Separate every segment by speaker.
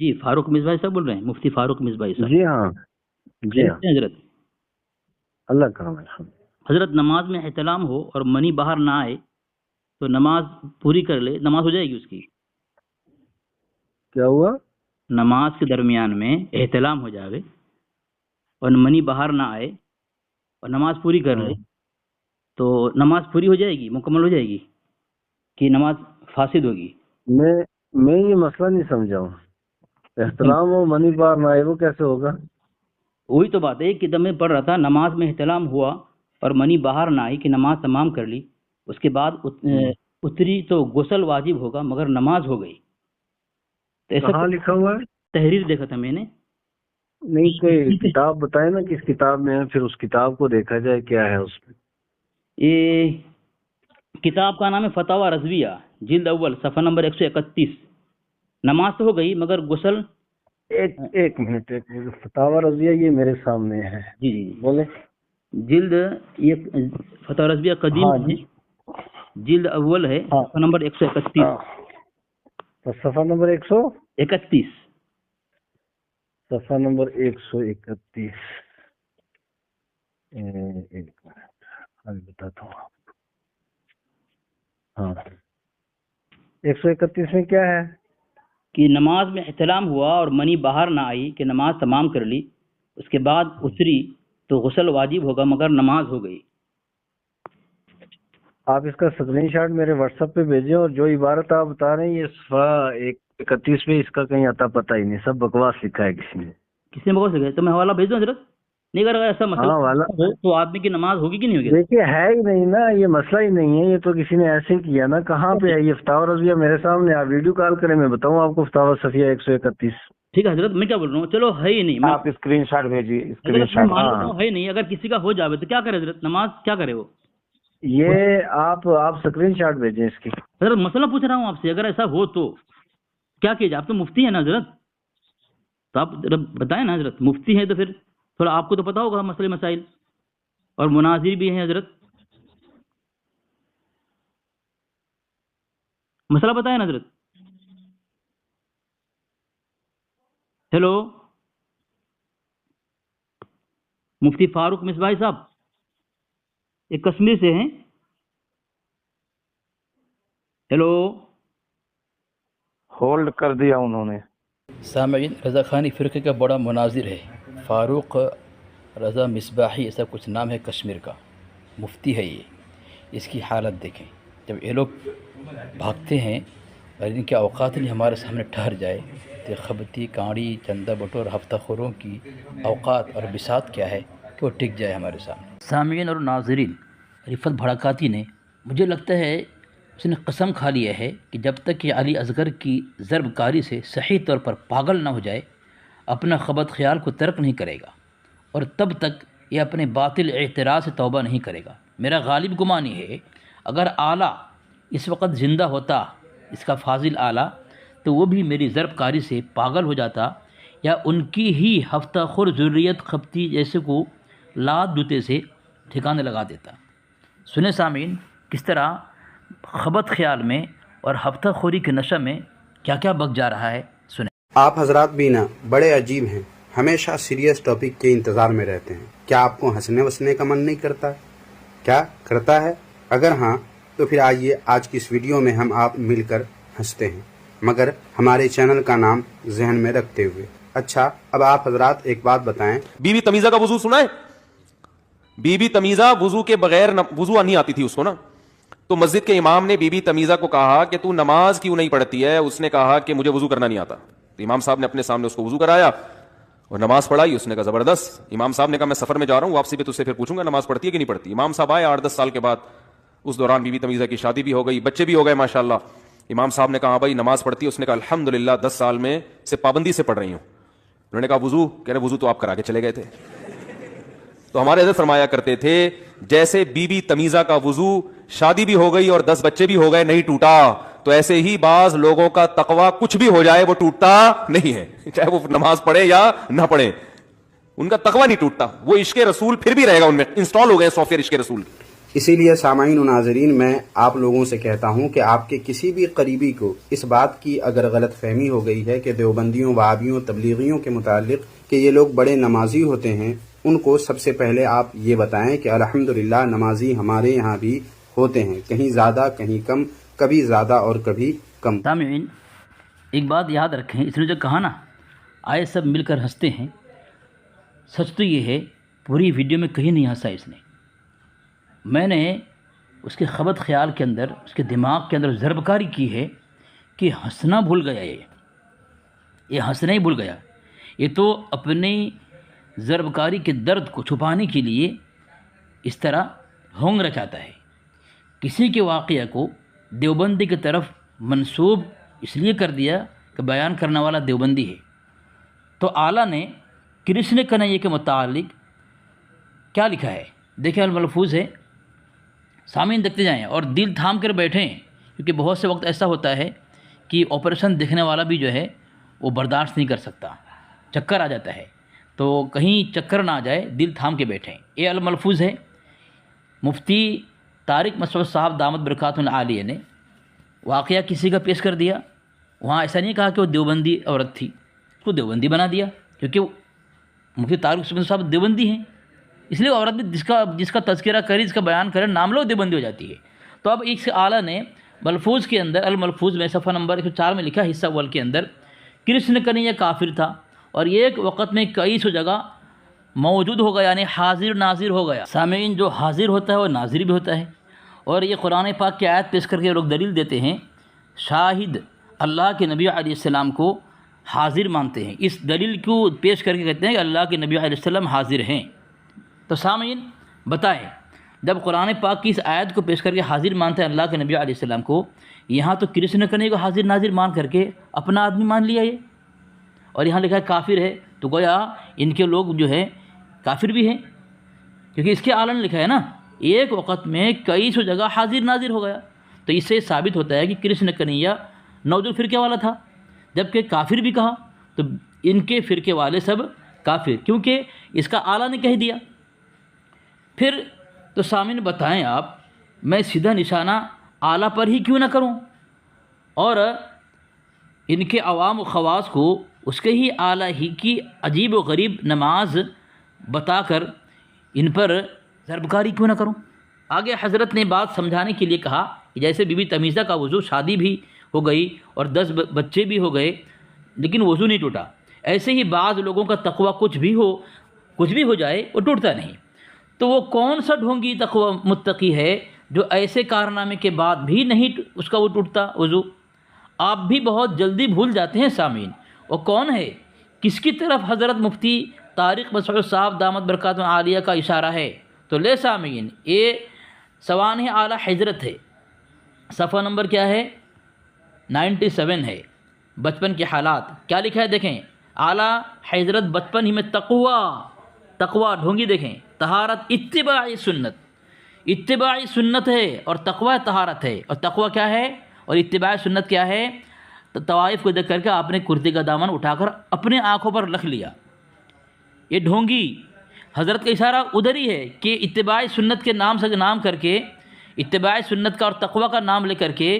Speaker 1: جی فاروق مصباحی صاحب بول رہے ہیں؟ مفتی فاروق مصباحی صاحب؟
Speaker 2: جی ہاں جی ہاں،
Speaker 1: حضرت
Speaker 2: اللہ کرم الحمد۔
Speaker 1: حضرت نماز میں احتلام ہو اور منی باہر نہ آئے تو نماز پوری کر لے، نماز ہو جائے گی اس کی؟
Speaker 2: کیا ہوا؟
Speaker 1: نماز کے درمیان میں احتلام ہو جائے اور منی باہر نہ آئے اور نماز پوری کر لے تو نماز پوری ہو جائے گی، مکمل ہو جائے گی کہ نماز فاسد ہوگی؟
Speaker 2: میں یہ مسئلہ نہیں سمجھا ہوں، احترام و منی بار نہ آئے وہ کیسے ہوگا؟
Speaker 1: وہی تو بات ہے کہ جب میں پڑھ رہا تھا نماز میں احتلام ہوا اور منی باہر نہ آئی کہ نماز تمام کر لی، اس کے بعد اتری تو غسل واجب ہوگا مگر نماز ہو گئی، تو ایسا
Speaker 2: کہاں لکھا ہوا ہے؟
Speaker 1: تحریر دیکھا تھا میں نے۔
Speaker 2: نہیں کوئی کتاب بتائے نا کس کتاب میں ہے، پھر اس کتاب کو دیکھا جائے کیا ہے اس میں۔
Speaker 1: یہ کتاب کا نام ہے فتاوی رضویہ، جلد اول، صفحہ نمبر 131۔ نماز تو ہو گئی مگر غسل۔
Speaker 2: ایک منٹ فتاوی رضویہ یہ میرے سامنے ہے،
Speaker 1: جی جی
Speaker 2: بولے۔
Speaker 1: جلد، یہ فتاوی رضویہ قدیم
Speaker 2: ہاں
Speaker 1: ہے،
Speaker 2: جی
Speaker 1: جلد اول ہے،
Speaker 2: ہاں
Speaker 1: صفحہ نمبر 131۔
Speaker 2: تو صفحہ نمبر
Speaker 1: 31
Speaker 2: صفحہ نمبر 131۔ ایک منٹ ابھی بتاتا ہوں آپ کو۔ ہاں 131 میں کیا ہے؟
Speaker 1: کہ نماز میں احتلام ہوا اور منی باہر نہ آئی کہ نماز تمام کر لی، اس کے بعد اتری تو غسل واجب ہوگا مگر نماز ہو گئی۔
Speaker 2: آپ اس کا اسکرین شاٹ میرے واٹس ایپ پہ بھیجیں، اور جو عبارت آپ بتا رہے ہیں یہ صفحہ 131 پہ اس کا کہیں اتا پتہ ہی نہیں، سب بکواس لکھا ہے کسی نے۔
Speaker 1: کس نے بکواس لگا ہے؟ تو میں حوالہ بھیج دوں حضرت؟ نہیں، اگر ایسا مسئلہ
Speaker 2: ہاں والا
Speaker 1: ہو تو آدمی کی نماز ہوگی کہ نہیں ہوگی؟
Speaker 2: دیکھیے ہے ہی نہیں نا، یہ مسئلہ ہی نہیں ہے، یہ تو کسی نے ایسے ہی کیا نا۔ کہاں پہ ہے یہ فتاوی رضویہ؟ میرے سامنے آپ ویڈیو کال کریں میں بتاؤں آپ کو فتاوی صفحہ 131۔
Speaker 1: ٹھیک ہے حضرت، میں کیا بول رہا ہوں، چلو ہے ہی نہیں،
Speaker 2: آپ اسکرین شاٹ بھیجیے، اسکرین
Speaker 1: حضرت میں
Speaker 2: شاٹ۔
Speaker 1: مان لیتا
Speaker 2: ہاں
Speaker 1: ہوں ہے نہیں، اگر کسی کا ہو جاوے تو کیا کرے حضرت؟ نماز کیا کرے وہ؟
Speaker 2: یہ آپ اسکرین شاٹ بھیجیں اس کی۔
Speaker 1: حضرت مسئلہ پوچھ رہا ہوں آپ سے، اگر ایسا ہو تو کیا کیے جائے؟ آپ تو مفتی ہیں نا حضرت، تو آپ ذرا بتائیں نا حضرت، مفتی ہیں تو پھر تھوڑا آپ کو تو پتا ہوگا مسئلے مسائل، اور مناظر بھی ہیں حضرت، مسئلہ بتائیں نا حضرت۔ ہیلو مفتی فاروق مصباحی صاحب، ایک کشمیر سے ہیں۔ ہیلو
Speaker 2: ہولڈ کر دیا انہوں نے۔
Speaker 1: سامعین، رضا خانی فرقے کا بڑا مناظر ہے فاروق رضا مصباحی، ایسا کچھ نام ہے کشمیر کا، مفتی ہے یہ۔ اس کی حالت دیکھیں، جب یہ لوگ بھاگتے ہیں اور ان کے اوقات نہیں ہمارے سامنے ٹھہر جائے تو خبتی کاڑی چندہ بٹور ہفتہ خوروں کی اوقات اور بساط کیا ہے کہ وہ ٹک جائے ہمارے سامنے۔ سامعین اور ناظرین، رفت بھڑکاتی نے، مجھے لگتا ہے اس نے قسم کھا لیا ہے کہ جب تک کہ علی اصغر کی ضرب کاری سے صحیح طور پر پاگل نہ ہو جائے اپنا خبط خیال کو ترک نہیں کرے گا، اور تب تک یہ اپنے باطل اعتراض سے توبہ نہیں کرے گا۔ میرا غالب گمان یہ ہے اگر آلہ اس وقت زندہ ہوتا، اس کا فاضل آلہ، تو وہ بھی میری ضرب کاری سے پاگل ہو جاتا، یا ان کی ہی ہفتہ خور ذریت خبتی جیسے کو لات جوتے سے ٹھکانے لگا دیتا۔ سنیں سامعین، کس طرح خبط خیال میں اور ہفتہ خوری کے نشہ میں کیا کیا بک جا رہا ہے، سنیں۔
Speaker 3: آپ حضرات بھی نا بڑے عجیب ہیں، ہمیشہ سیریس ٹاپک کے انتظار میں رہتے ہیں۔ کیا آپ کو ہنسنے وسنے کا من نہیں کرتا؟ کیا کرتا ہے؟ اگر ہاں تو پھر آئیے آج کی اس ویڈیو میں ہم آپ مل کر ہنستے ہیں، مگر ہمارے چینل کا نام ذہن میں رکھتے ہوئے۔ اچھا، اب آپ حضرات ایک بات بتائیں،
Speaker 4: بی بی تمیزہ کا وضو سنا ہے؟ بی بی تمیزہ وضو کے بغیر وضو نہیں آتی تھی اس کو نا، تو مسجد کے امام نے بی بی تمیزہ کو کہا کہ تو نماز کیوں نہیں پڑھتی ہے؟ اس نے کہا کہ مجھے وضو کرنا نہیں آتا۔ تو امام صاحب نے اپنے سامنے اس کو وضو کرایا اور نماز پڑھائی۔ اس نے کہا زبردست۔ امام صاحب نے کہا میں سفر میں جا رہا ہوں، واپسی پہ تجھ سے پھر پوچھوں گا نماز پڑھتی ہے کہ نہیں پڑھتی۔ امام صاحب آئے 8-10 سال کے بعد، اس دوران بی بی تمیزہ کی شادی بھی ہو گئی، بچے بھی ہو گئے ماشاءاللہ۔ امام صاحب نے کہا بھائی نماز پڑھتی ہے؟ اس نے کہا الحمدللہ 10 سال میں سے پابندی سے پڑھ رہی ہوں۔ انہوں نے کہا وضو؟ کہہ رہے وضو تو آپ کرا کے چلے گئے تھے۔ تو ہمارے حضرت فرمایا کرتے تھے جیسے بی بی تمیزہ کا وضو شادی بھی ہو گئی اور 10 بچے بھی ہو گئے نہیں ٹوٹا، تو ایسے ہی بعض لوگوں کا تقوی کچھ بھی ہو جائے وہ ٹوٹتا نہیں ہے، چاہے وہ نماز پڑھے یا نہ پڑھے، ان کا تقوی نہیں ٹوٹتا، وہ عشق رسول پھر بھی رہے گا ان میں، انسٹال ہو گئے سافٹ ویئر عشق رسول۔
Speaker 3: اسی لیے سامعین و ناظرین، میں آپ لوگوں سے کہتا ہوں کہ آپ کے کسی بھی قریبی کو اس بات کی اگر غلط فہمی ہو گئی ہے کہ دیوبندیوں، وہابیوں، تبلیغیوں کے متعلق کہ یہ لوگ بڑے نمازی ہوتے ہیں، ان کو سب سے پہلے آپ یہ بتائیں کہ الحمدللہ نمازی ہمارے یہاں بھی ہوتے ہیں، کہیں زیادہ کہیں کم، کبھی زیادہ اور کبھی کم۔
Speaker 1: سامعین، ایک بات یاد رکھیں، اس نے جو کہا نا آئے سب مل کر ہنستے ہیں، سچ تو یہ ہے پوری ویڈیو میں کہیں نہیں ہنسا اس نے۔ میں نے اس کے خبط خیال کے اندر، اس کے دماغ کے اندر ضرب کاری کی ہے کہ ہنسنا بھول گیا، یہ ہنسنا ہی بھول گیا۔ یہ تو اپنی ضرب کاری کے درد کو چھپانے کے لیے اس طرح ہونگ رچاتا ہے۔ کسی کے واقعہ کو دیوبندی کی طرف منسوب اس لیے کر دیا کہ بیان کرنے والا دیوبندی ہے۔ تو اعلیٰ نے کرشن کنہیا کے متعلق کیا لکھا ہے دیکھیں، الملفوظ ہے، سامعین دیکھتے جائیں اور دل تھام کر بیٹھیں، کیونکہ بہت سے وقت ایسا ہوتا ہے کہ آپریشن دیکھنے والا بھی جو ہے وہ برداشت نہیں کر سکتا، چکر آ جاتا ہے، تو کہیں چکر نہ آ جائے، دل تھام کے بیٹھیں۔ یہ الملفوظ ہے، مفتی طارق مسعود صاحب دامت برکاتہ عالیہ نے واقعہ کسی کا پیش کر دیا، وہاں ایسا نہیں کہا کہ وہ دیوبندی عورت تھی، اس کو دیوبندی بنا دیا، کیونکہ مفتی طارق مسعود صاحب دیوبندی ہیں، اس لیے عورت بھی جس کا تذکرہ کرے، جس کا بیان کرے، نام لو دیوبندی ہو جاتی ہے۔ تو اب ایک سے اعلیٰ نے ملفوظ کے اندر، الملفوظ میں صفحہ نمبر 104 میں لکھا، حصہ اول کے اندر، کرشن کنہیا کافر تھا اور یہ ایک وقت میں کئی سو جگہ موجود ہو گیا، یعنی حاضر ناظر ہو گیا۔ سامعین، جو حاضر ہوتا ہے وہ ناظر بھی ہوتا ہے، اور یہ قرآن پاک کی آیت پیش کر کے لوگ دلیل دیتے ہیں، شاہد اللہ کے نبی علیہ السلام کو حاضر مانتے ہیں، اس دلیل کو پیش کر کے کہتے ہیں کہ اللہ کے نبی علیہ السلام حاضر ہیں۔ تو سامعین بتائیں، جب قرآن پاک کی اس آیت کو پیش کر کے حاضر مانتے ہیں اللہ کے نبی علیہ السلام کو، یہاں تو کرشن کنہیا کو حاضر ناظر مان کر کے اپنا آدمی مان لیا یہ، اور یہاں لکھا ہے کافر ہے، تو گویا ان کے لوگ جو ہے کافر بھی ہیں، کیونکہ اس کے اعلیٰ نے لکھا ہے نا ایک وقت میں کئی سو جگہ حاضر ناظر ہو گیا، تو اس سے ثابت ہوتا ہے کہ کرشن کنہیا نوجود فرقے والا تھا، جبکہ کافر بھی کہا تو ان کے فرقے والے سب کافر، کیونکہ اس کا اعلیٰ نے کہہ دیا۔ پھر تو سامعین بتائیں آپ، میں سیدھا نشانہ اعلیٰ پر ہی کیوں نہ کروں، اور ان کے عوام و خواص کو اس کے ہی اعلیٰ ہی کی عجیب و غریب نماز بتا کر ان پر ضرب کاری کیوں نہ کروں۔ آگے حضرت نے بات سمجھانے کے لیے کہا کہ جیسے بی بی تمیزہ کا وضو، شادی بھی ہو گئی اور 10 بچے بھی ہو گئے لیکن وضو نہیں ٹوٹا، ایسے ہی بعض لوگوں کا تقویٰ کچھ بھی ہو جائے وہ ٹوٹتا نہیں۔ تو وہ کون سا ڈھونگی تقویٰ متقی ہے جو ایسے کارنامے کے بعد بھی نہیں اس کا وہ ٹوٹتا وضو؟ آپ بھی بہت جلدی بھول جاتے ہیں سامعین، وہ کون ہے، کس کی طرف حضرت مفتی طارق مسعود صاحب دامت برکاتہ عالیہ کا اشارہ ہے؟ تو لے سامعین، یہ سوانح اعلیٰ حضرت ہے، صفحہ نمبر کیا ہے 97 ہے، بچپن کے حالات کیا لکھا ہے دیکھیں، اعلیٰ حضرت بچپن ہی میں تقویٰ ڈھونگی دیکھیں، طہارت اتباع سنت ہے، اور تقویٰ طہارت ہے، اور تقویٰ کیا ہے اور اتباع سنت کیا ہے؟ تو طوائف کو دیکھ کر کے آپ نے کرتے کا دامن اٹھا کر اپنے آنکھوں پر رکھ لیا، یہ ڈھونگی حضرت کا اشارہ ادھر ہی ہے کہ اتباع سنت کے نام سے نام کر کے، اتباع سنت کا اور تقویٰ کا نام لے کر کے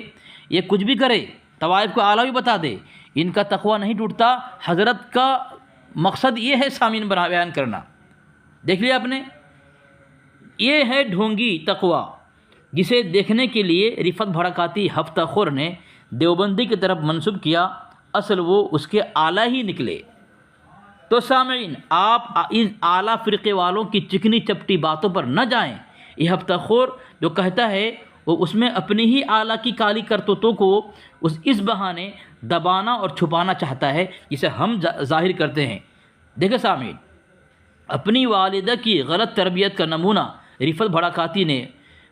Speaker 1: یہ کچھ بھی کرے، طوائف کو اعلیٰ بھی بتا دے، ان کا تقویٰ نہیں ٹوٹتا۔ حضرت کا مقصد یہ ہے سامعین بیان کرنا، دیکھ لیا آپ نے، یہ ہے ڈھونگی تقویٰ، جسے دیکھنے کے لیے رفعت بھڑکاتی ہفتہ خور نے دیوبندی کی طرف منسوب کیا، اصل وہ اس کے اعلیٰ ہی نکلے۔ تو سامعین، آپ ان اعلیٰ فرقے والوں کی چکنی چپٹی باتوں پر نہ جائیں، یہ ہفتہ خور جو کہتا ہے وہ اس میں اپنی ہی اعلیٰ کی کالی کرتوتوں کو اس بہانے دبانا اور چھپانا چاہتا ہے جسے ہم ظاہر کرتے ہیں۔ دیکھیں سامعین، اپنی والدہ کی غلط تربیت کا نمونہ رفعت بھڑکاتی نے،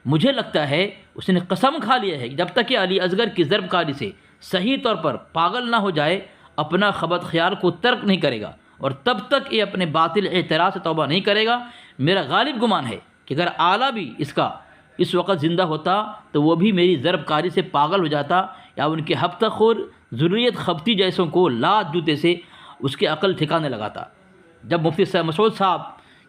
Speaker 1: مجھے لگتا ہے اس نے قسم کھا لیا ہے کہ جب تک کہ علی اصغر کی ضرب کاری سے صحیح طور پر پاگل نہ ہو جائے اپنا خبط خیال کو ترک نہیں کرے گا، اور تب تک یہ اپنے باطل اعتراض سے توبہ نہیں کرے گا۔ میرا غالب گمان ہے کہ اگر اعلیٰ بھی اس وقت زندہ ہوتا تو وہ بھی میری ضرب کاری سے پاگل ہو جاتا، یا ان کے ہفتہ خور ذریت خبتی جیسوں کو لات جوتے سے اس کے عقل ٹھکانے لگاتا۔ جب مفتی مسعود صاحب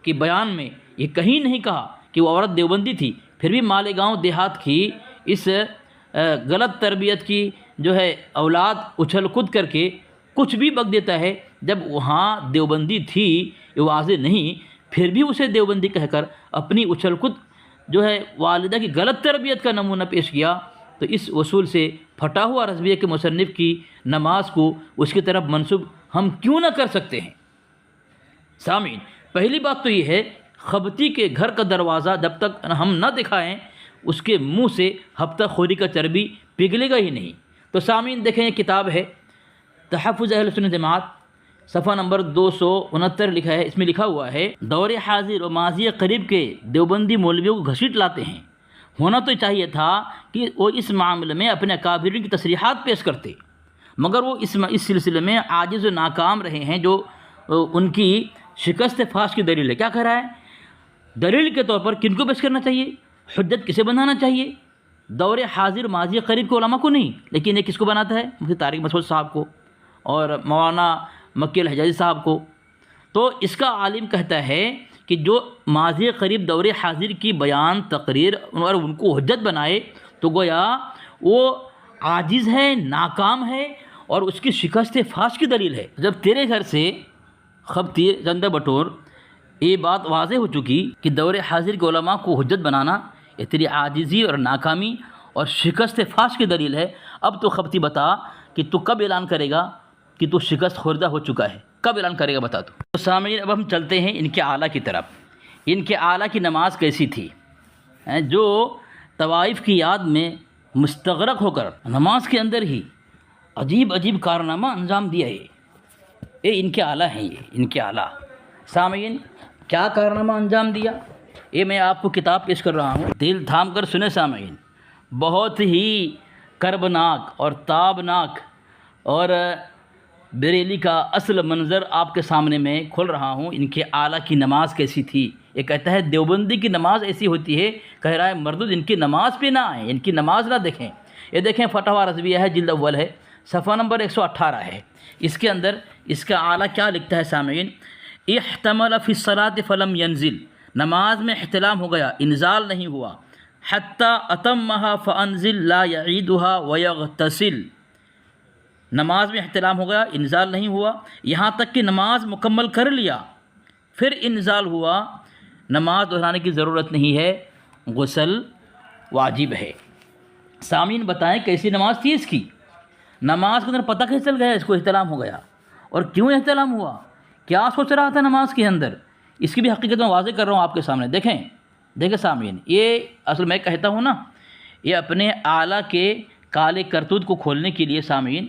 Speaker 1: کے بیان میں یہ کہیں نہیں کہا کہ وہ عورت دیوبندی تھی، پھر بھی مالیگاؤں دیہات کی اس غلط تربیت کی جو ہے اولاد اچھل کود کر کے کچھ بھی بک دیتا ہے، جب وہاں دیوبندی تھی یہ واضح نہیں، پھر بھی اسے دیوبندی کہہ کر اپنی اچھل کود جو ہے والدہ کی غلط تربیت کا نمونہ پیش کیا، تو اس اصول سے پھٹا ہوا رضویہ کے مصنف کی نماز کو اس کی طرف منسوب ہم کیوں نہ کر سکتے ہیں؟ سامعین، پہلی بات تو یہ ہے، خبتی کے گھر کا دروازہ جب تک ہم نہ دکھائیں اس کے منہ سے ہفتہ خوری کا چربی پگھلے گا ہی نہیں۔ تو سامعین دیکھیں، یہ کتاب ہے تحفظ اہل سنت جماعت، صفحہ نمبر 269 لکھا ہے، اس میں لکھا ہوا ہے دور حاضر و ماضی قریب کے دیوبندی مولویوں کو گھسیٹ لاتے ہیں۔ ہونا تو چاہیے تھا کہ وہ اس معاملے میں اپنے اکابرین کی تصریحات پیش کرتے، مگر وہ اس سلسلے میں عاجز و ناکام رہے ہیں، جو ان کی شکست فاش کی دلیل ہے۔ کیا کہہ رہا ہے؟ دلیل کے طور پر کن کو پیش کرنا چاہیے، حجت کسے بنانا چاہیے؟ دور حاضر ماضی قریب کے علماء کو نہیں، لیکن یہ کس کو بناتا ہے؟ مفتی طارق مسعود صاحب کو اور مولانا مکی الحجازی صاحب کو۔ تو اس کا عالم کہتا ہے کہ جو ماضی قریب دور حاضر کی بیان تقریر اور ان کو حجت بنائے تو گویا وہ عاجز ہے، ناکام ہے، اور اس کی شکست فاش کی دلیل ہے۔ جب تیرے گھر سے خبتی زندہ بٹور یہ بات واضح ہو چکی کہ دور حاضر کے علماء کو حجت بنانا یہ تیری عاجزی اور ناکامی اور شکست فاش کی دلیل ہے، اب تو خبتی بتا کہ تو کب اعلان کرے گا کہ تو شکست خوردہ ہو چکا ہے؟ کب اعلان کرے گا بتا تو سامعین، اب ہم چلتے ہیں ان کے اعلیٰ کی طرف۔ ان کے اعلیٰ کی نماز کیسی تھی، جو طوائف کی یاد میں مستغرق ہو کر نماز کے اندر ہی عجیب عجیب کارنامہ انجام دیا ہے۔ یہ ان کے اعلیٰ ہیں، یہ ان کے اعلیٰ۔ سامعین، کیا کارنامہ انجام دیا یہ میں آپ کو کتاب پیش کر رہا ہوں، دل تھام کر سنیں سامعین۔ بہت ہی کربناک اور تابناک اور بریلی کا اصل منظر آپ کے سامنے میں کھول رہا ہوں۔ ان کے اعلیٰ کی نماز کیسی تھی؟ یہ کہتا ہے دیوبندی کی نماز ایسی ہوتی ہے، کہہ رہا ہے مردود ان کی نماز پہ نہ آئیں، ان کی نماز نہ دیکھیں۔ یہ دیکھیں فتح رضویہ ہے، جلد اول ہے، صفحہ نمبر 118 ہے۔ اس کے اندر اس کا اعلیٰ کیا لکھتا ہے سامعین؟ احتمل فی الصلاۃ فلم ینزل، نماز میں احتلام ہو گیا، انزال نہیں ہوا، حتی اتمہا فانزل لا یعیدہا ویغتسل، نماز میں احتلام ہو گیا، انزال نہیں ہوا، یہاں تک کہ نماز مکمل کر لیا، پھر انزال ہوا، نماز دہرانے کی ضرورت نہیں ہے، غسل واجب ہے۔ سامعین بتائیں کیسی نماز تھی اس کی؟ نماز کے اندر پتہ کیسے چل گیا اس کو احتلام ہو گیا، اور کیوں احتلام ہوا، کیا سوچ رہا تھا نماز کے اندر؟ اس کی بھی حقیقت میں واضح کر رہا ہوں آپ کے سامنے۔ دیکھیں سامعین، یہ اصل میں کہتا ہوں نا، یہ اپنے اعلیٰ کے کالے کرتوت کو کھولنے کے لیے سامعین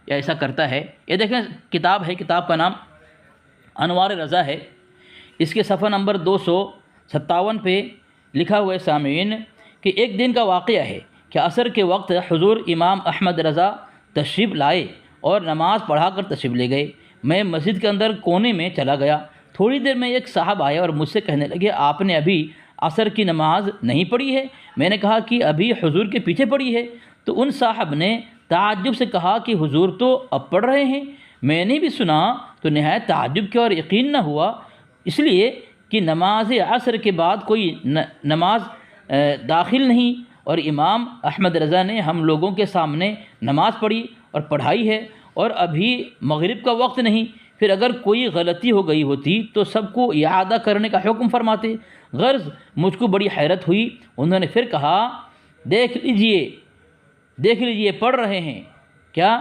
Speaker 1: یہ ایسا کرتا ہے۔ یہ دیکھیں کتاب ہے، کتاب کا نام انوار رضا ہے، اس کے صفحہ نمبر 257 پہ لکھا ہوا ہے سامعین کہ ایک دن کا واقعہ ہے کہ عصر کے وقت حضور امام احمد رضا تشریف لائے اور نماز پڑھا کر تشریف لے گئے۔ میں مسجد کے اندر کونے میں چلا گیا، تھوڑی دیر میں ایک صاحب آئے اور مجھ سے کہنے لگے آپ نے ابھی عصر کی نماز نہیں پڑھی ہے؟ میں نے کہا کہ ابھی حضور کے پیچھے پڑھی ہے۔ تو ان صاحب نے تعجب سے کہا کہ حضور تو اب پڑھ رہے ہیں۔ میں نے بھی سنا تو نہایت تعجب کیا اور یقین نہ ہوا، اس لیے کہ نماز عصر کے بعد کوئی نماز داخل نہیں، اور امام احمد رضا نے ہم لوگوں کے سامنے نماز پڑھی اور پڑھائی ہے، اور ابھی مغرب کا وقت نہیں، پھر اگر کوئی غلطی ہو گئی ہوتی تو سب کو اعادہ کرنے کا حکم فرماتے۔ غرض مجھ کو بڑی حیرت ہوئی، انہوں نے پھر کہا دیکھ لیجئے پڑھ رہے ہیں۔ کیا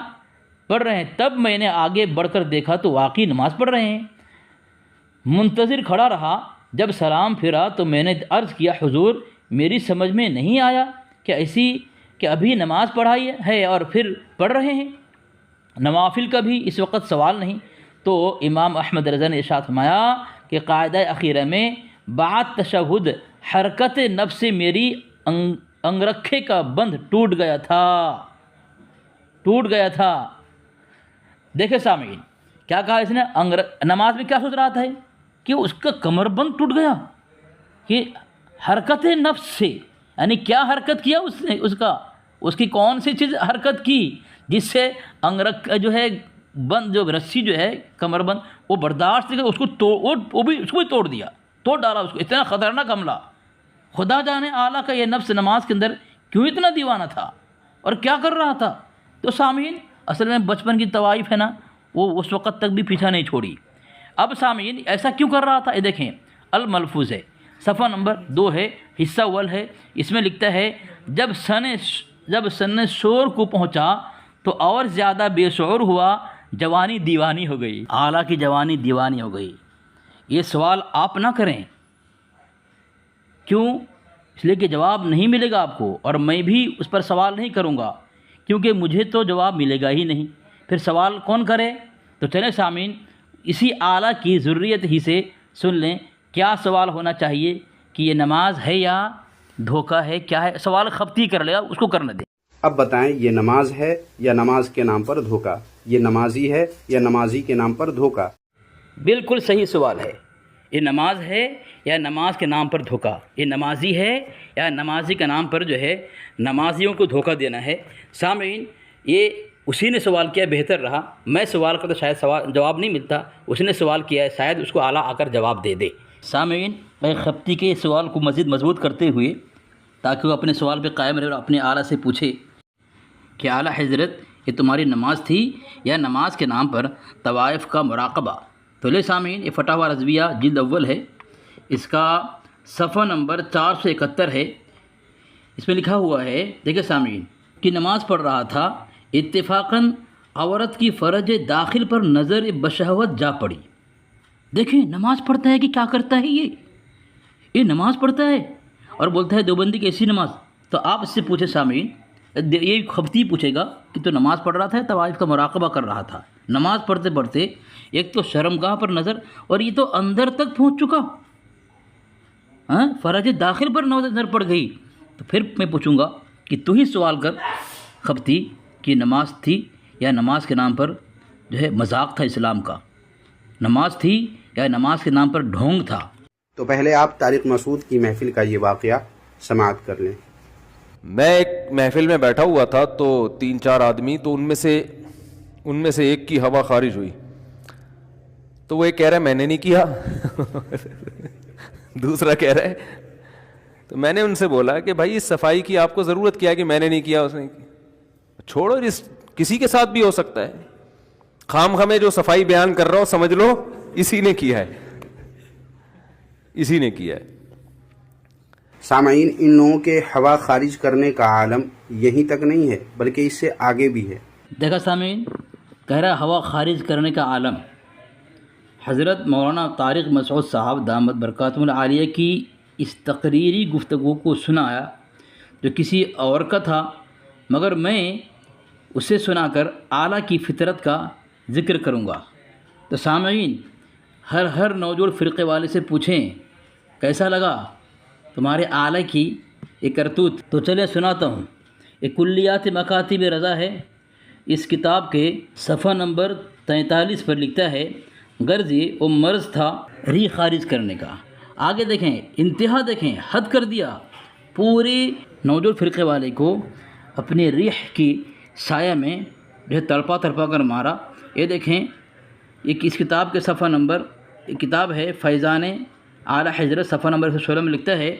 Speaker 1: پڑھ رہے ہیں؟ تب میں نے آگے بڑھ کر دیکھا تو واقعی نماز پڑھ رہے ہیں۔ منتظر کھڑا رہا، جب سلام پھرا تو میں نے عرض کیا حضور میری سمجھ میں نہیں آیا کہ ایسی کہ ابھی نماز پڑھائی ہے اور پھر پڑھ رہے ہیں، نوافل کا بھی اس وقت سوال نہیں۔ تو امام احمد رضا نے ارشاد فرمایا کہ قاعدہ اخیرہ میں بعد تشہد حرکت نفس سے میری انگرکھے کا بند ٹوٹ گیا تھا۔ دیکھیں سامعین کیا کہا اس نے، نماز میں کیا سوچ رہا تھا کہ اس کا کمر بند ٹوٹ گیا، کہ حرکت نفس سے، یعنی کیا حرکت کیا اس نے، اس کی کون سی چیز حرکت کی جس سے انگرکھ جو ہے بند، جو رسی جو ہے کمر بند، وہ برداشت کر اس کو بھی توڑ دیا، توڑ ڈالا اس کو، اتنا خطرناک حملہ۔ خدا جانے اعلیٰ کا یہ نفس نماز کے اندر کیوں اتنا دیوانہ تھا اور کیا کر رہا تھا. تو سامعین اصل میں بچپن کی طوائف ہے نا وہ اس وقت تک بھی پیچھا نہیں چھوڑی. اب سامعین ایسا کیوں کر رہا تھا؟ یہ دیکھیں الملفوظ ہے صفحہ نمبر 2 ہے حصہ اول ہے. اس میں لکھتا ہے جب سن شور کو پہنچا تو اور زیادہ بے شعور ہوا، جوانی دیوانی ہو گئی. اعلیٰ کی جوانی دیوانی ہو گئی. یہ سوال آپ نہ کریں. کیوں؟ اس لیے کہ جواب نہیں ملے گا آپ کو، اور میں بھی اس پر سوال نہیں کروں گا کیونکہ مجھے تو جواب ملے گا ہی نہیں. پھر سوال کون کرے؟ تو چلیں سامعین اسی اعلیٰ کی ذریت ہی سے سن لیں کیا سوال ہونا چاہیے کہ یہ نماز ہے یا دھوکہ ہے، کیا ہے. سوال خبتی کر لے گا، اس کو کرنے دیں.
Speaker 3: اب بتائیں یہ نماز ہے یا نماز کے نام پر دھوکہ، یہ نمازی ہے یا نمازی کے نام پر دھوکہ.
Speaker 1: بالکل صحیح سوال ہے. یہ نماز ہے یا نماز کے نام پر دھوکہ، یہ نمازی ہے یا نمازی کے نام پر جو ہے نمازیوں کو دھوکہ دینا ہے. سامعین یہ اسی نے سوال کیا، بہتر رہا میں سوال کرتا شاید جواب نہیں ملتا، اس نے سوال کیا ہے شاید اس کو اعلیٰ آ کر جواب دے دے. سامعین میں خبتی کے سوال کو مزید مضبوط کرتے ہوئے تاکہ وہ اپنے سوال پہ قائم رہے اور اپنے اعلیٰ سے پوچھے کہ اعلیٰ حضرت یہ تمہاری نماز تھی یا نماز کے نام پر طوائف کا مراقبہ. تو لے سامعین یہ فتاوی رضویہ جلد اول ہے، اس کا صفحہ نمبر 471 ہے. اس میں لکھا ہوا ہے دیکھیں سامعین کہ نماز پڑھ رہا تھا، اتفاقاً عورت کی فرج داخل پر نظر بشہوت جا پڑی. دیکھیں نماز پڑھتا ہے کہ کیا کرتا ہے، یہ نماز پڑھتا ہے اور بولتا ہے دیوبندی کیسی نماز. تو آپ اس سے پوچھیں سامعین، یہ خبتی پوچھے گا کہ تو نماز پڑھ رہا تھا، طوائف کا مراقبہ کر رہا تھا. نماز پڑھتے پڑھتے ایک تو شرمگاہ پر نظر، اور یہ تو اندر تک پہنچ چکا، فرج داخل پر نظر پڑ گئی. تو پھر میں پوچھوں گا کہ تو ہی سوال کر خبتی کہ نماز تھی یا نماز کے نام پر جو ہے مذاق تھا اسلام کا، نماز تھی یا نماز کے نام پر ڈھونگ تھا. تو
Speaker 3: پہلے آپ طارق مسعود کی محفل کا یہ واقعہ سماعت کر لیں.
Speaker 4: میں ایک محفل میں بیٹھا ہوا تھا تو 3-4 آدمی، تو ان میں سے ایک کی ہوا خارج ہوئی تو وہ ایک کہہ رہا ہے میں نے نہیں کیا دوسرا کہہ رہا ہے. تو میں نے ان سے بولا کہ بھائی اس صفائی کی آپ کو ضرورت کیا کہ میں نے نہیں کیا اس نے چھوڑو، کسی کے ساتھ بھی ہو سکتا ہے. خام خامے جو صفائی بیان کر رہا ہوں سمجھ لو اسی نے کیا ہے، اسی نے کیا ہے.
Speaker 3: سامعین ان لوگوں کے ہوا خارج کرنے کا عالم یہیں تک نہیں ہے بلکہ اس سے آگے بھی ہے.
Speaker 1: دیکھا سامعین کہہ رہا ہوا خارج کرنے کا عالم. حضرت مولانا طارق مسعود صاحب دامت برکاتہم العالیہ کی اس تقریری گفتگو کو سنایا جو کسی اور کا تھا، مگر میں اسے سنا کر اعلیٰ کی فطرت کا ذکر کروں گا. تو سامعین ہر نوجوان فرقے والے سے پوچھیں کیسا لگا تمہارے اعلیٰ کی یہ کرتوت. تو چلے سناتا ہوں. یہ کلیات مکاتب رضا ہے، اس کتاب کے صفحہ نمبر 43 پر لکھتا ہے غرض وہ مرض تھا ری خارج کرنے کا. آگے دیکھیں انتہا دیکھیں، حد کر دیا، پورے نوجوان فرقے والے کو اپنے ریح کی سایہ میں جو ہے تڑپا کر مارا. یہ دیکھیں یہ اس کتاب کے صفحہ نمبر، یہ کتاب ہے فیضان اعلیٰ حضرت، صفحہ نمبر 16 میں لکھتا ہے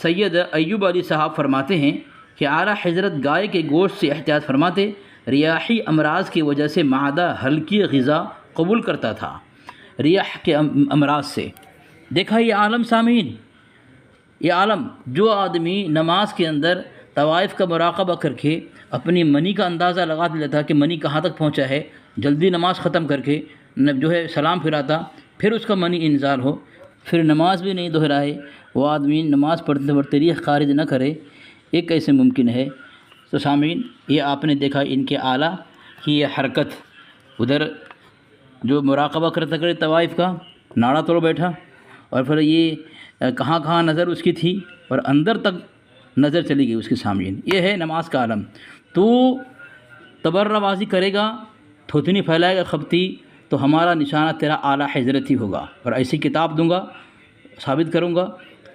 Speaker 1: سید ایوب علی صاحب فرماتے ہیں کہ اعلیٰ حضرت گائے کے گوشت سے احتیاط فرماتے، ریاحی امراض کی وجہ سے معدہ ہلکی غذا قبول کرتا تھا، ریاح کے امراض سے. دیکھا یہ عالم سامعین، یہ عالم جو آدمی نماز کے اندر طوائف کا مراقبہ کر کے اپنی منی کا اندازہ لگا لیتا کہ منی کہاں تک پہنچا ہے، جلدی نماز ختم کر کے جو ہے سلام پھراتا، پھر اس کا منی انزال ہو، پھر نماز بھی نہیں دہرائے، وہ آدمی نماز پڑھتے پڑھتے ریح خارج نہ کرے، یہ کیسے ممکن ہے؟ تو سامعین یہ آپ نے دیکھا ان کے اعلیٰ کی یہ حرکت، ادھر جو مراقبہ کرتا کرے طوائف کا ناڑا توڑ بیٹھا، اور پھر یہ کہاں نظر اس کی تھی اور اندر تک نظر چلی گئی اس کی. سامعین یہ ہے نماز کا عالم. تو تبرہ بازی کرے گا، تھوتنی پھیلائے گا خبتی، تو ہمارا نشانہ تیرا اعلیٰ حضرت ہی ہوگا، اور ایسی کتاب دوں گا ثابت کروں گا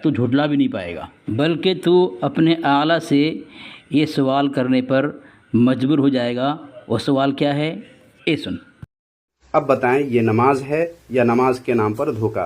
Speaker 1: تو جھٹلا بھی نہیں پائے گا، بلکہ تو اپنے اعلیٰ سے یہ سوال کرنے پر مجبور ہو جائے گا. وہ سوال کیا ہے؟ اے سن.
Speaker 3: اب بتائیں یہ نماز ہے یا نماز کے نام پر دھوکہ،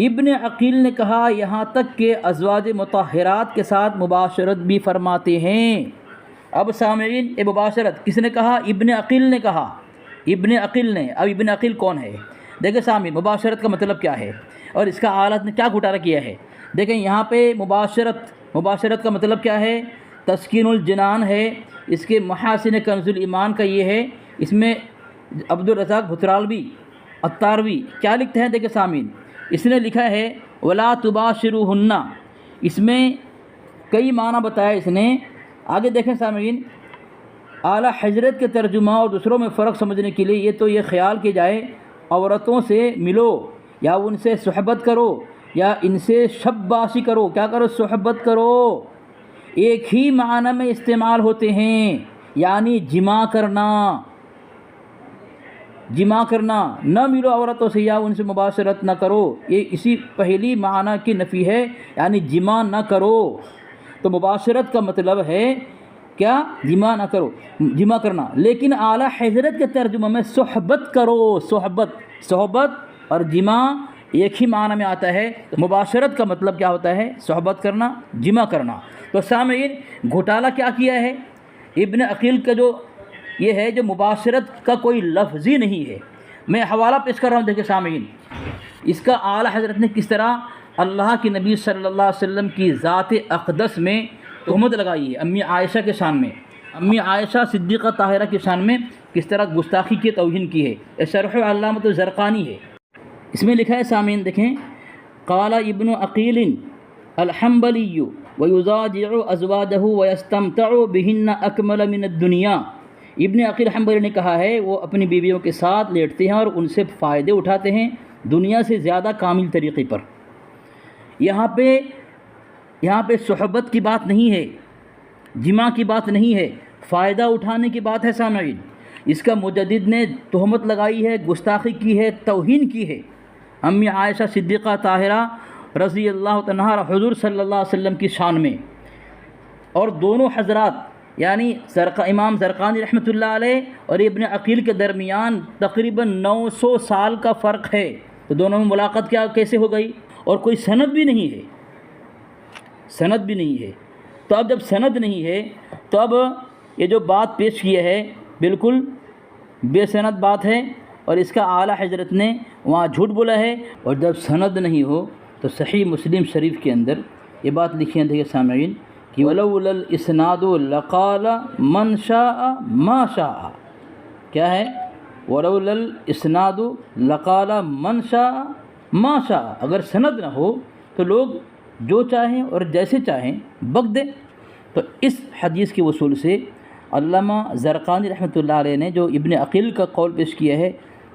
Speaker 1: ابن عقیل نے کہا یہاں تک کہ ازواج مطہرات کے ساتھ مباشرت بھی فرماتے ہیں۔ اب سامعین، یہ مباشرت کس نے کہا؟ ابن عقیل نے کہا، ابن عقیل نے۔ اب ابن عقیل کون ہے؟ دیکھیں سامعین، مباشرت کا مطلب کیا ہے اور اس کا آلت نے کیا گھٹارہ کیا ہے۔ دیکھیں یہاں پہ مباشرت کا مطلب کیا ہے؟ تسکین الجنان ہے۔ اس کے محاسن کنز الایمان کا یہ ہے، اس میں عبدالرزاق بھترالوی الطاروی کیا لکھتے ہیں؟ دیکھیں سامعین، اس نے لکھا ہے ولا تباشروہن، اس میں کئی معنی بتایا اس نے۔ آگے دیکھیں سامعین، اعلیٰ حضرت کے ترجمہ اور دوسروں میں فرق سمجھنے کے لیے یہ تو یہ خیال کیا جائے عورتوں سے ملو یا ان سے صحبت کرو یا ان سے شب باشی کرو، کیا کرو؟ صحبت کرو، ایک ہی معنی میں استعمال ہوتے ہیں، یعنی جمع کرنا، نہ ملو عورتوں سے یا ان سے مباشرت نہ کرو، یہ اسی پہلی معنی کی نفی ہے، یعنی جمع نہ کرو۔ تو مباشرت کا مطلب ہے کیا؟ جمع نہ کرو، جمع کرنا۔ لیکن اعلیٰ حضرت کے ترجمہ میں صحبت کرو، صحبت اور جمع ایک ہی معنی میں آتا ہے۔ مباشرت کا مطلب کیا ہوتا ہے؟ صحبت کرنا، جمع کرنا۔ تو سامعین، گھوٹالہ کیا کیا ہے ابن عقیل کا؟ جو یہ ہے جو مباشرت کا کوئی لفظ ہی نہیں ہے۔ میں حوالہ پیش کر رہا ہوں، دیکھیں سامعین، اس کا اعلیٰ حضرت نے کس طرح اللہ کے نبی صلی اللہ علیہ وسلم کی ذات اقدس میں تہمت لگائی ہے، امی عائشہ کے شان میں، امی عائشہ صدیقہ طاہرہ کی شان میں کس طرح گستاخی کی، توہین کی ہے۔ یہ شرح علامۃ الزرقانی ہے، اس میں لکھا ہے سامعین دیکھیں، قال ابن عقیل الحنبلی ویضاجع ازواجہ ویستمتع بہن اکمل من الدنیا۔ ابن عقیل حنبلی نے کہا ہے وہ اپنی بیویوں کے ساتھ لیٹتے ہیں اور ان سے فائدے اٹھاتے ہیں دنیا سے زیادہ کامل طریقے پر۔ یہاں پہ صحبت کی بات نہیں ہے، جمع کی بات نہیں ہے، فائدہ اٹھانے کی بات ہے سامعین۔ اس کا مجدد نے تہمت لگائی ہے، گستاخی کی ہے، توہین کی ہے امی عائشہ صدیقہ طاہرہ رضی اللہ عنہا حضور صلی اللہ علیہ وسلم کی شان میں۔ اور دونوں حضرات یعنی امام زرقانی رحمۃ اللہ علیہ اور ابن عقیل کے درمیان تقریباً 900 سال کا فرق ہے، تو دونوں میں ملاقات کیسے ہو گئی؟ اور کوئی سند بھی نہیں ہے، سند بھی نہیں ہے۔ تو اب جب سند نہیں ہے تو اب یہ جو بات پیش کی ہے بالکل بے سند بات ہے، اور اس کا اعلیٰ حضرت نے وہاں جھوٹ بولا ہے۔ اور جب سند نہیں ہو تو صحیح مسلم شریف کے اندر یہ بات لکھی ہے، دیکھیں سامعین، کہ ولولا الاسناد لقال من شاء ما شاء۔ کیا ہے؟ ولولا الاسناد لقال من شاء ما شاء، اگر سند نہ ہو تو لوگ جو چاہیں اور جیسے چاہیں بک دیں۔ تو اس حدیث کے وصول سے علامہ زرقانی رحمۃ اللہ علیہ نے جو ابن عقیل کا قول پیش کیا ہے،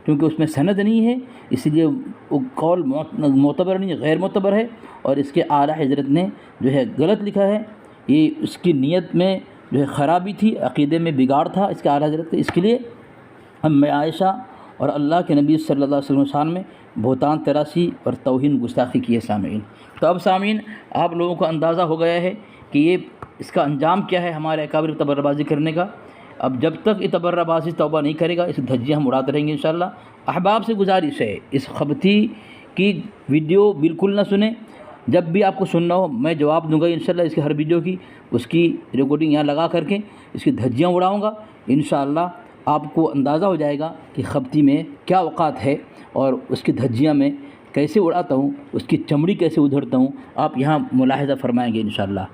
Speaker 1: کیونکہ اس میں سند نہیں ہے اس لیے وہ قول معتبر نہیں، غیر معتبر ہے، اور اس کے اعلیٰ حضرت نے جو ہے غلط لکھا ہے۔ یہ اس کی نیت میں جو ہے خرابی تھی، عقیدے میں بگاڑ تھا اس کے اعلیٰ حضرت کے۔ اس کے لیے ہم عائشہ اور اللہ کے نبی صلی اللہ علیہ وسلم شان میں بہتان تراشی اور توہین گستاخی کی ہے سامعین۔ تو اب سامعین، آپ لوگوں کو اندازہ ہو گیا ہے کہ یہ اس کا انجام کیا ہے ہمارے اکابر تبرہ بازی کرنے کا۔ اب جب تک یہ تبرہ بازی توبہ نہیں کرے گا، اس دھجیاں ہم اڑاتے رہیں گے انشاءاللہ۔ احباب سے گزارش ہے اس خبطی کی ویڈیو بالکل نہ سنیں، جب بھی آپ کو سننا ہو میں جواب دوں گا انشاءاللہ اس کی ہر ویڈیو کی، اس کی ریکارڈنگ یہاں لگا کر کے اس کی دھجیاں اڑاؤں گا انشاءاللہ۔ آپ کو اندازہ ہو جائے گا کہ خبطی میں کیا اوقات ہے اور اس کی دھجیاں میں کیسے اڑاتا ہوں، اس کی چمڑی کیسے ادھڑتا ہوں، آپ یہاں ملاحظہ فرمائیں گے انشاءاللہ۔